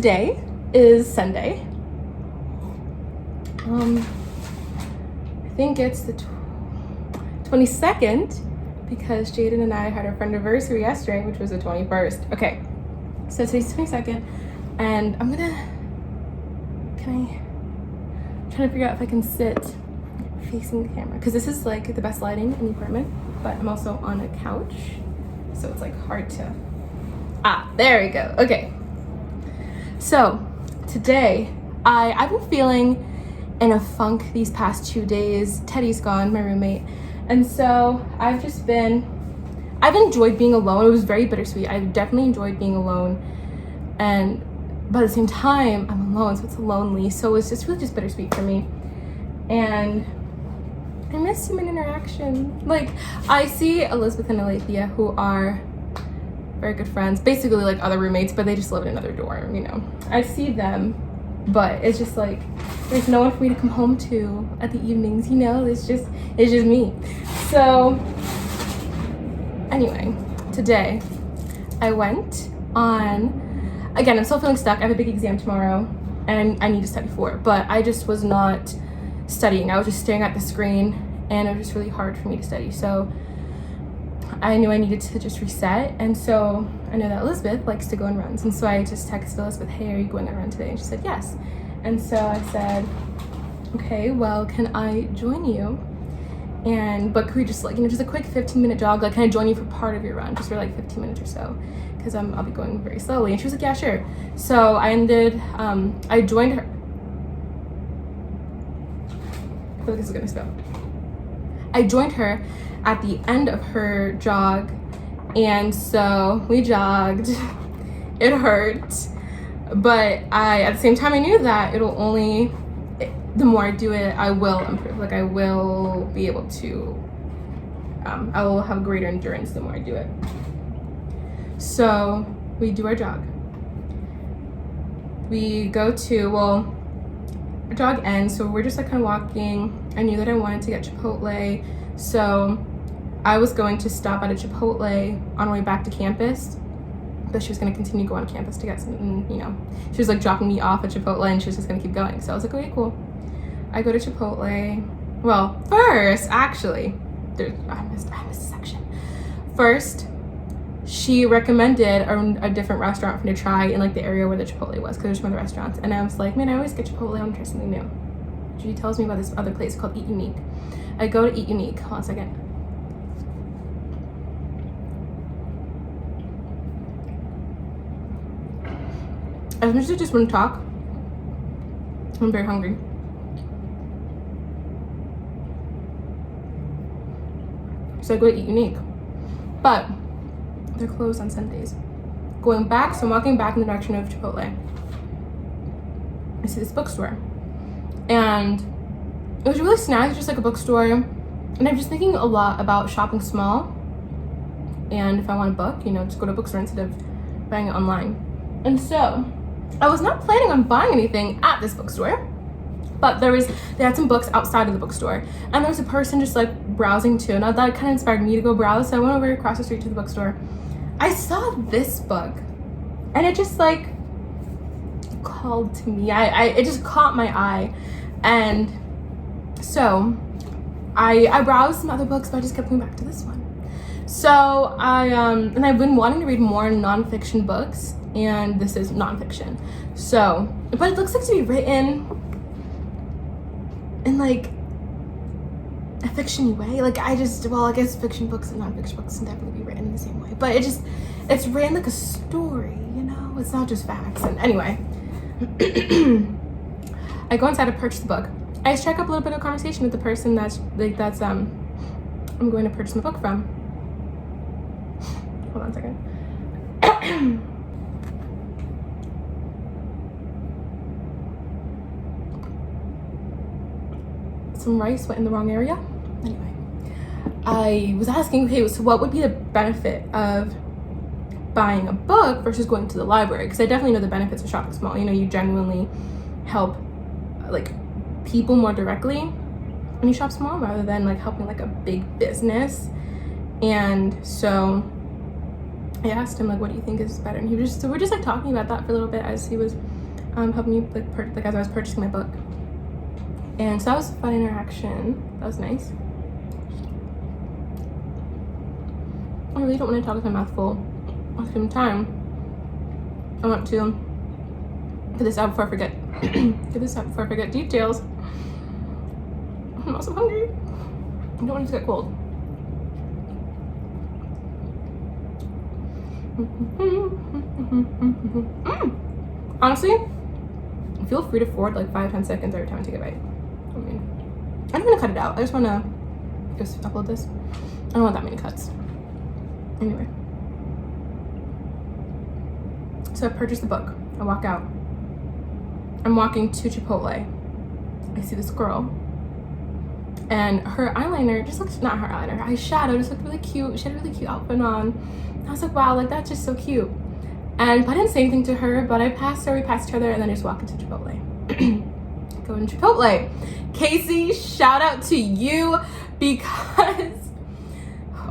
today is Sunday. I think it's the 22nd because Jaden and I had our friend anniversary yesterday, which was the 21st. Okay, so today's the 22nd, and I'm trying to figure out if I can sit facing the camera, because this is like the best lighting in the apartment, but I'm also on a couch, so it's like hard to, there we go. Okay, so today I've been feeling in a funk these past 2 days. Teddy's gone, my roommate, and so I've enjoyed being alone. It was very bittersweet. I definitely enjoyed being alone, but at the same time I'm alone, so it's lonely, so it's just really just bittersweet for me. And I miss human interaction. Like, I see Elizabeth and Alethea, who are very good friends, basically like other roommates, but they just live in another dorm, you know. I see them, but it's just like there's no one for me to come home to at the evenings, you know. It's just me. So anyway, today I went on, again, I'm still feeling stuck. I have a big exam tomorrow and I need to study for it, but I just was not studying. I was just staring at the screen, and it was just really hard for me to study. So I knew I needed to just reset, and so I know that Elizabeth likes to go on runs, and so I just texted Elizabeth, hey, are you going on a run today? And she said yes. And so I said, okay, well, can I join you? But could we just, like, you know, just a quick 15-minute jog, like, can I join you for part of your run, just for like 15 minutes or so, because I'll be going very slowly. And she was like, yeah, sure. So I joined her. I feel like this is gonna spill. I joined her at the end of her jog, and so we jogged. It hurt, but at the same time I knew that the more I do it, I will improve. Like, I will be able to, I will have greater endurance the more I do it. So we do our jog. We go to, our jog ends, so we're just like kind of walking. I knew that I wanted to get Chipotle, so I was going to stop at a Chipotle on our way back to campus, but she was going to continue to go on campus to get something, you know. She was like dropping me off at Chipotle, and she was just going to keep going. So I was like, okay, cool. I go to Chipotle. Well, first, actually, I missed a section. First, she recommended a different restaurant for me to try in like the area where the Chipotle was, because there's some other restaurants, and I was like, man, I always get Chipotle, I want to try something new. She tells me about this other place called Eat Unique. I go to Eat Unique. Hold on a second. I just want to talk. I'm very hungry. So I go to Eat Unique, but they're closed on Sundays. Going back, so I'm walking back in the direction of Chipotle. I see this bookstore, and it was really snazzy, just like a bookstore. And I'm just thinking a lot about shopping small, and if I want a book, you know, just go to a bookstore instead of buying it online. And so I was not planning on buying anything at this bookstore, but they had some books outside of the bookstore, and there was a person just like browsing too, and that kind of inspired me to go browse. So I went over across the street to the bookstore. I saw this book, and it just like called to me. It just caught my eye, and so I browsed some other books, but I just kept coming back to this one. So and I've been wanting to read more nonfiction books, and this is nonfiction. So, but it looks like to be written in like a fiction-y way. Like, I guess fiction books and nonfiction books can definitely be written in the same way, but it's written like a story, you know? It's not just facts. And anyway, I go inside to purchase the book. I strike up a little bit of conversation with the person I'm going to purchase the book from. Hold on a second. Some rice went in the wrong area. Anyway, I was asking, okay, so what would be the benefit of buying a book versus going to the library? Because I definitely know the benefits of shopping small. You know, you genuinely help like people more directly when you shop small rather than like helping like a big business. And so I asked him, like, what do you think is better? And we're just like talking about that for a little bit as he was helping me like as I was purchasing my book. And so that was a fun interaction. That was nice. I really don't want to talk with my mouth full at the same time. I want to get this out before I forget. Get this out before I forget details. I'm also hungry. I don't want it to get cold. Honestly, feel free to forward like 5-10 seconds every time I take a bite. I mean, I don't want to cut it out. I just want to just upload this. I don't want that many cuts. Anyway, so I purchased the book. I walk out. I'm walking to Chipotle. I see this girl, and her eyeliner just looked, not her eyeliner, her eyeshadow just looked really cute. She had a really cute outfit on. I was like, wow, like that's just so cute. And I didn't say anything to her, but I passed her, we passed each other, and then I just walked into Chipotle. Go in Chipotle. Casey, shout out to you, because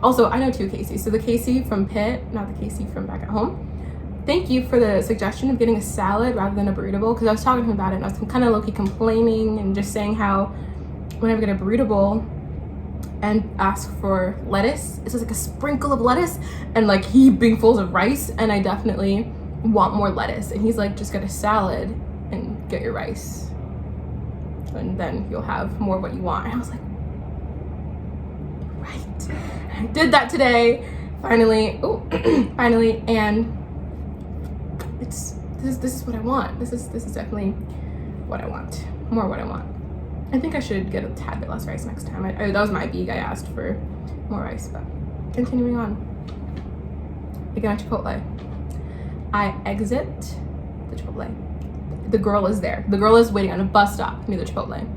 also I know two Caseys. So the Casey from Pitt, not the Casey from back at home. Thank you for the suggestion of getting a salad rather than a burrito bowl, because I was talking to him about it and I was kind of low-key complaining and just saying how whenever I get a burrito bowl and ask for lettuce, it's just like a sprinkle of lettuce and like heapingfuls of rice, and I definitely want more lettuce. And he's like, just get a salad and get your rice, and then you'll have more of what you want. And I was like, right. I did that today, finally. Oh, finally, and this is what I want. This is definitely what I want. More what I want. I think I should get a tad bit less rice next time. That was my beeg. I asked for more rice, but continuing on. Again at Chipotle. I exit the Chipotle. The girl is there. The girl is waiting on a bus stop near the Chipotle.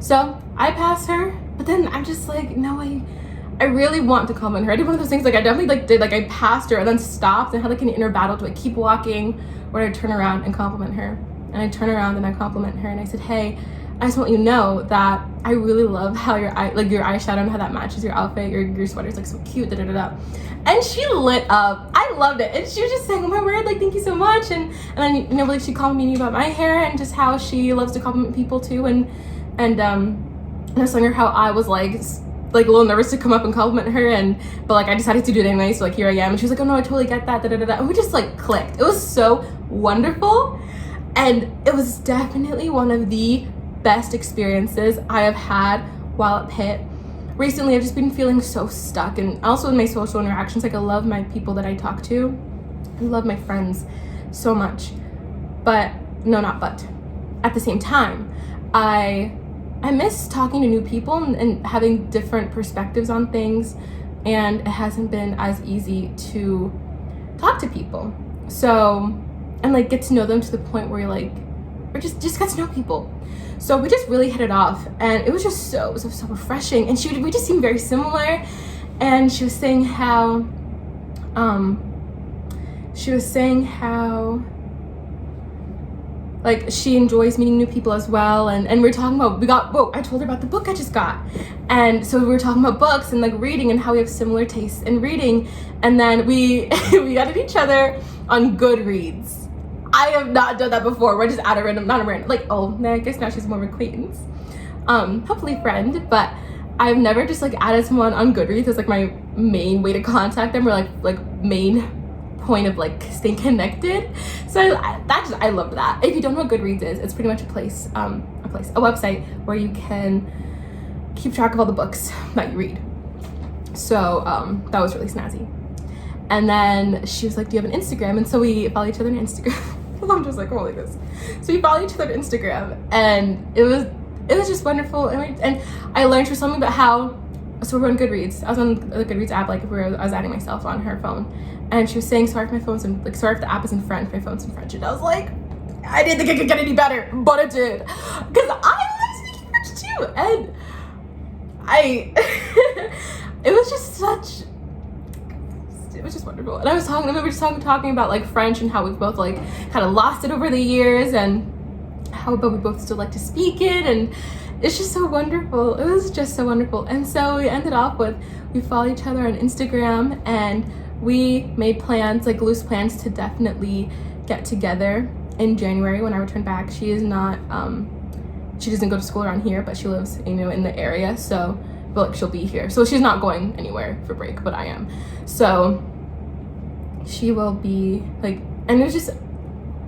So I pass her, but then I'm just like, no, I really want to compliment her. I did one of those things, like I definitely did, I passed her and then stopped and had like an inner battle. Do I keep walking or do I turn around and compliment her? And I turn around and I compliment her and I said, hey, I just want you to know that I really love how your eyeshadow and how that matches your outfit. Your sweater's like so cute, da da da da. And she lit up. I loved it. And she was just saying, oh my word, like thank you so much. And then like she complimented me about my hair and just how she loves to compliment people too. And I was telling her how I was like a little nervous to come up and compliment her, but like I decided to do it anyway, so like here I am. And she was like, oh no, I totally get that, da da da da. And we just like clicked. It was so wonderful. And it was definitely one of the best experiences I have had while at Pitt. Recently, I've just been feeling so stuck, and also in my social interactions, like I love my people that I talk to. I love my friends so much, but at the same time, I miss talking to new people and having different perspectives on things, and it hasn't been as easy to talk to people. So, and like get to know them to the point where you're like, or just get to know people. So we just really hit it off, and it was just so refreshing. And we just seemed very similar. And she was saying how, like she enjoys meeting new people as well. And we're talking about, I told her about the book I just got. And so we were talking about books and like reading and how we have similar tastes in reading. And then we got at each other on Goodreads. I have not done that before. We're just at a random, like, oh, I guess now she's more of an acquaintance. Hopefully friend, but I've never just like added someone on Goodreads as like my main way to contact them, or like main point of like staying connected. So I love that. If you don't know what Goodreads is, it's pretty much a website where you can keep track of all the books that you read. So that was really snazzy. And then she was like, do you have an Instagram? And so we follow each other on Instagram. I'm just like, holy this. So we follow each other on Instagram, and it was just wonderful. And I learned her something about how, so we're on Goodreads. I was on the Goodreads app, like where I was adding myself on her phone. And she was saying, sorry if the app is in French, my phone's in French. And I was like, I didn't think I could get any better, but it did. Because I love speaking French too. And it was just wonderful. And we were just talking about like French and how we've both like kind of lost it over the years, and but we both still like to speak it, and it's just so wonderful. It was just so wonderful. And so we ended off with, we follow each other on Instagram, and we made plans, like loose plans, to definitely get together in January when I return back. She is not, she doesn't go to school around here, but she lives, you know, in the area, so I feel like she'll be here. So she's not going anywhere for break, but I am. So she will be like, and it was just,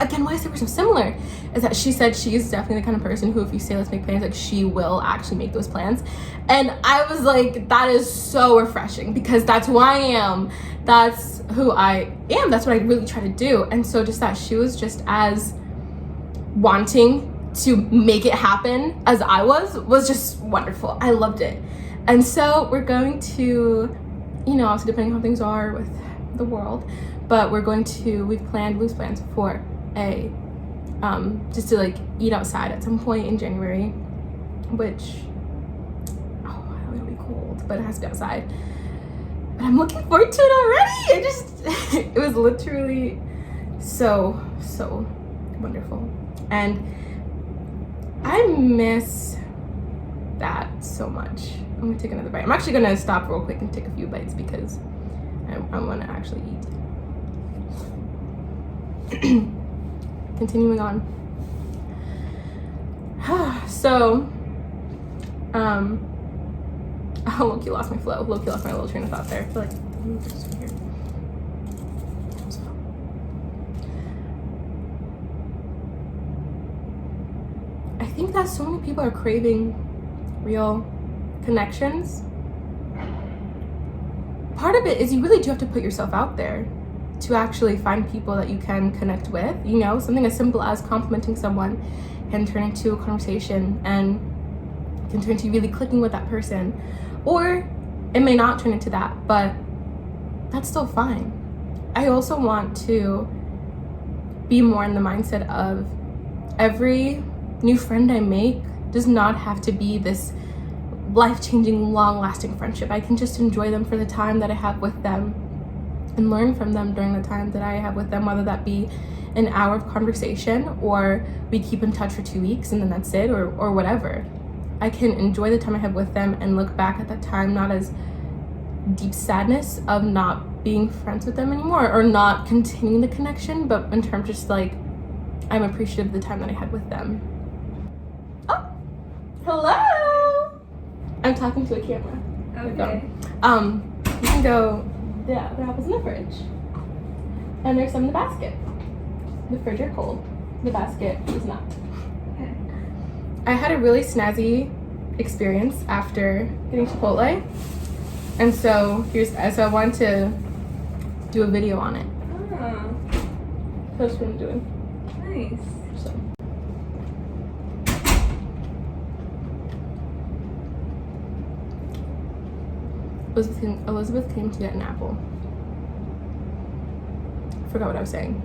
again, why I say we're so similar is that she said she's definitely the kind of person who, if you say let's make plans, like she will actually make those plans. And I was like, that is so refreshing, because that's who I am, that's who I am, that's what I really try to do. And so just that she was just as wanting to make it happen as I was just wonderful. I loved it. And so we're going to, you know, also depending on how things are with the world, but we've planned loose plans for a just to like eat outside at some point in January, which, oh, it'll be cold, but it has to be outside. But I'm looking forward to it already. It was literally so wonderful, and I miss that so much. I'm gonna take another bite. I'm actually gonna stop real quick and take a few bites because I want to actually eat. Continuing on. So, oh, look, you lost my flow. Look, you lost my little train of thought there. I feel like, just here. I think that so many people are craving real connections. Part of it is you really do have to put yourself out there to actually find people that you can connect with. You know, something as simple as complimenting someone can turn into a conversation and can turn into really clicking with that person. Or it may not turn into that, but that's still fine. I also want to be more in the mindset of every new friend I make does not have to be this life-changing, long-lasting friendship. I can just enjoy them for the time that I have with them and learn from them during the time that I have with them, whether that be an hour of conversation or we keep in touch for 2 weeks and then that's it, or whatever. I can enjoy the time I have with them and look back at that time not as deep sadness of not being friends with them anymore or not continuing the connection, but in terms just like I'm appreciative of the time that I had with them. Oh, hello! I'm talking to a camera. Okay. You can go. Yeah, the apple's in the fridge. And there's some in the basket. The fridge are cold. The basket is not. Okay. I had a really snazzy experience after getting Chipotle. And so I wanted to do a video on it. Oh, So that's what I'm doing. nice. So. Elizabeth came to get an apple. I forgot what I was saying.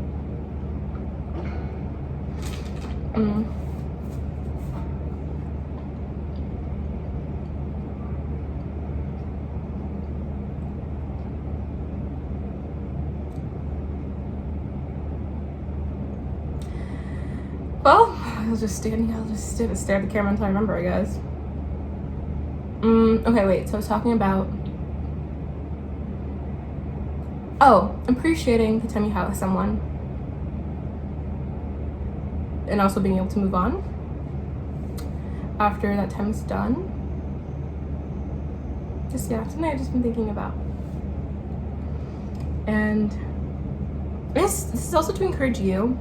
Well, I'll just stare at the camera until I remember, I guess. Okay, wait, so I was talking about appreciating the time you have with someone and also being able to move on after that time is done. Something I've just been thinking about. And this is also to encourage you,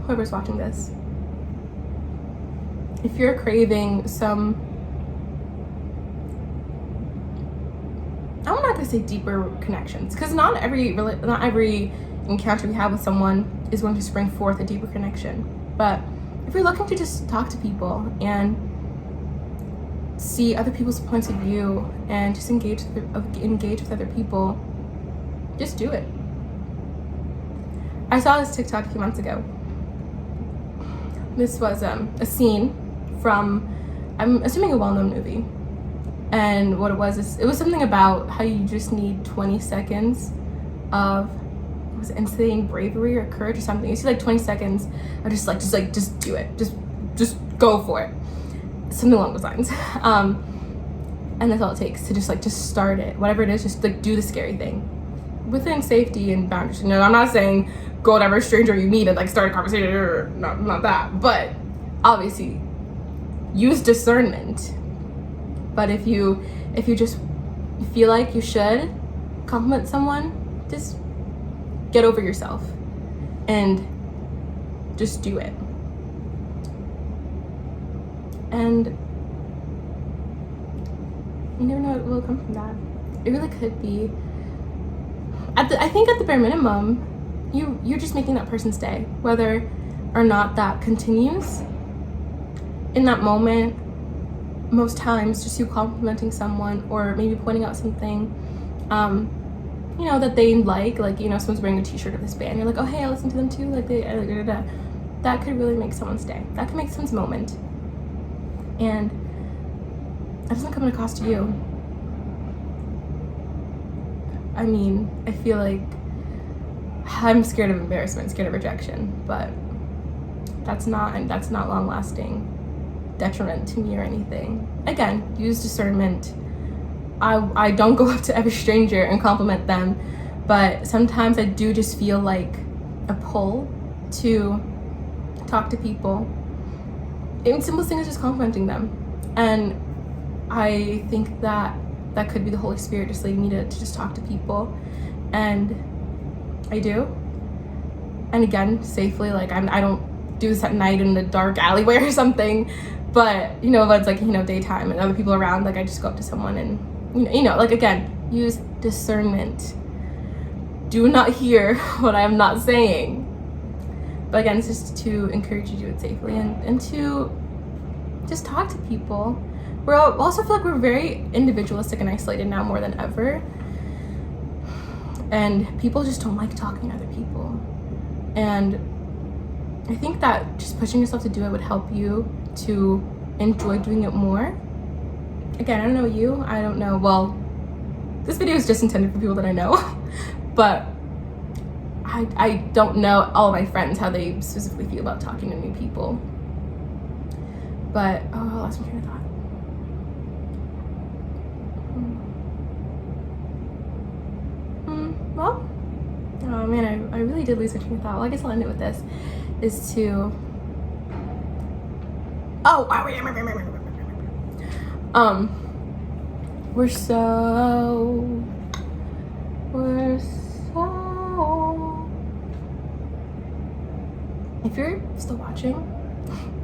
whoever's watching this, if you're craving some, I'm not gonna say deeper connections, because not every encounter we have with someone is going to spring forth a deeper connection. But if you're looking to just talk to people and see other people's points of view and just engage with other people, just do it. I saw this TikTok a few months ago. This was a scene from, I'm assuming, a well-known movie. And what it was something about how you just need 20 seconds of, was it insane bravery or courage or something? You see like 20 seconds of just do it. Just go for it. Something along those lines. And that's all it takes to just start it. Whatever it is, just like do the scary thing. Within safety and boundaries. You know, I'm not saying go to every stranger you meet and like start a conversation, or not that, but obviously use discernment. But if you just feel like you should compliment someone, just get over yourself and just do it. And you never know what will come from that. It really could be, I think at the bare minimum, you're just making that person's day, whether or not that continues. In that moment, most times just you complimenting someone or maybe pointing out something you know, that they like, you know, someone's wearing a t-shirt of this band, you're like, oh hey, I listen to them too, like they that could really make someone's day. That could make someone's moment. And that doesn't come at a cost to you. I mean, I feel like I'm scared of embarrassment, scared of rejection, but that's not long-lasting detriment to me or anything. Again, use discernment. I don't go up to every stranger and compliment them, but sometimes I do just feel like a pull to talk to people. Even simplest thing is just complimenting them. And I think that could be the Holy Spirit just leading me to just talk to people. And I do. And again, safely, like I don't do this at night in a dark alleyway or something, but you know, if it's like, you know, daytime and other people around, like I just go up to someone and you know, like again, use discernment. Do not hear what I am not saying. But again, it's just to encourage you to do it safely and to just talk to people. We also feel like we're very individualistic and isolated now more than ever. And people just don't like talking to other people. And I think that just pushing yourself to do it would help you to enjoy doing it more. Again, I don't know you, I don't know, well, this video is just intended for people that I know, but I don't know all of my friends how they specifically feel about talking to new people. But, oh, I lost my train of thought. Well, oh man, I really did lose my train of thought. Well, I guess I'll end it with this, is to, we're so if you're still watching,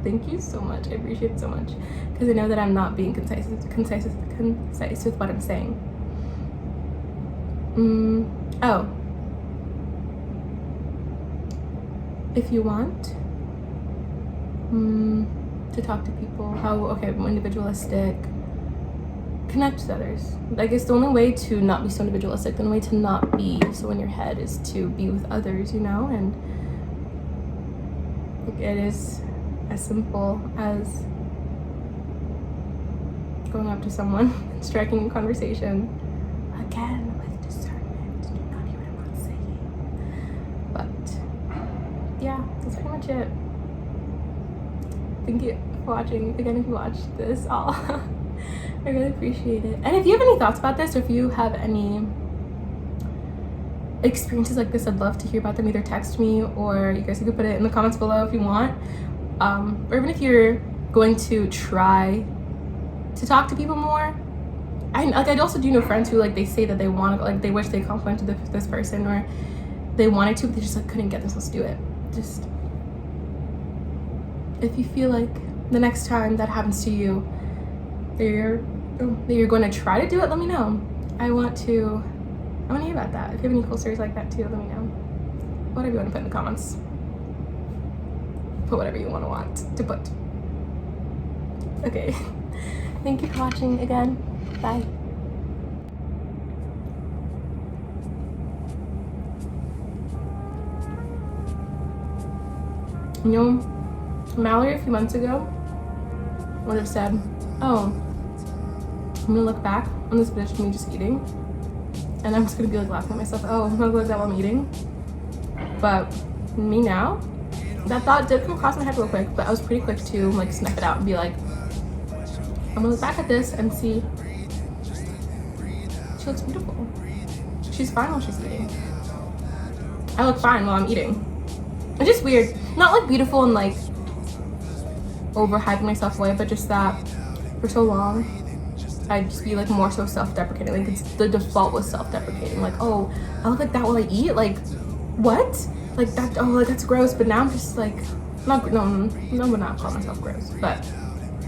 thank you so much. I appreciate it so much, because I know that I'm not being concise with what I'm saying. Oh, if you want to talk to people, I'm individualistic, connect with others. I guess the only way to not be so individualistic, the only way to not be so in your head, is to be with others, you know. And it is as simple as going up to someone and striking a conversation, again with discernment. Do not hear what I'm not saying. But yeah, that's pretty much it. Thank you for watching. Again, if you watched this all, I really appreciate it. And if you have any thoughts about this, or if you have any experiences like this, I'd love to hear about them. Either text me, or you guys can put it in the comments below if you want. Or even if you're going to try to talk to people more. I also do know friends who, like, they say that they want to, like, they wish they complimented this person, or they wanted to, but they just like couldn't get themselves to do it. Just, if you feel like the next time that happens to you, that you're going to try to do it, let me know. I want to hear about that. If you have any cool stories like that too, let me know. Whatever you want to put in the comments. Put whatever you want to put. Okay. Thank you for watching again. Bye. You know, Mallory a few months ago would have said, oh, I'm gonna look back on this bitch of me just eating, and I'm just gonna be like laughing at myself, oh, I'm gonna look like that while I'm eating. But me now, that thought did come across my head real quick, but I was pretty quick to like snuff it out and be like, I'm gonna look back at this and see, she looks beautiful. She's fine while she's eating. I look fine while I'm eating. It's just weird. Not like beautiful and like overhyping myself away, but just that for so long I'd just be like more so self-deprecating. Like it's the default was self-deprecating. Like, oh, I look like that while I eat. Like, what? Like that? Oh, like that's gross. But now I'm just like, no, would not call myself gross. But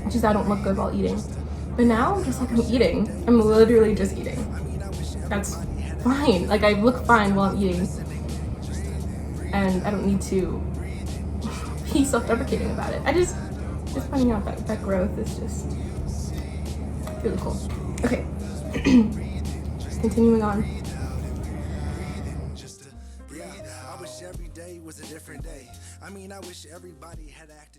it's just I don't look good while eating. But now I'm just like I'm eating. I'm literally just eating. That's fine. Like I look fine while I'm eating, and I don't need to be self-deprecating about it. Just finding out that growth is just really cool. Okay, continuing on. I wish every day was a different day. I mean, I wish everybody had acted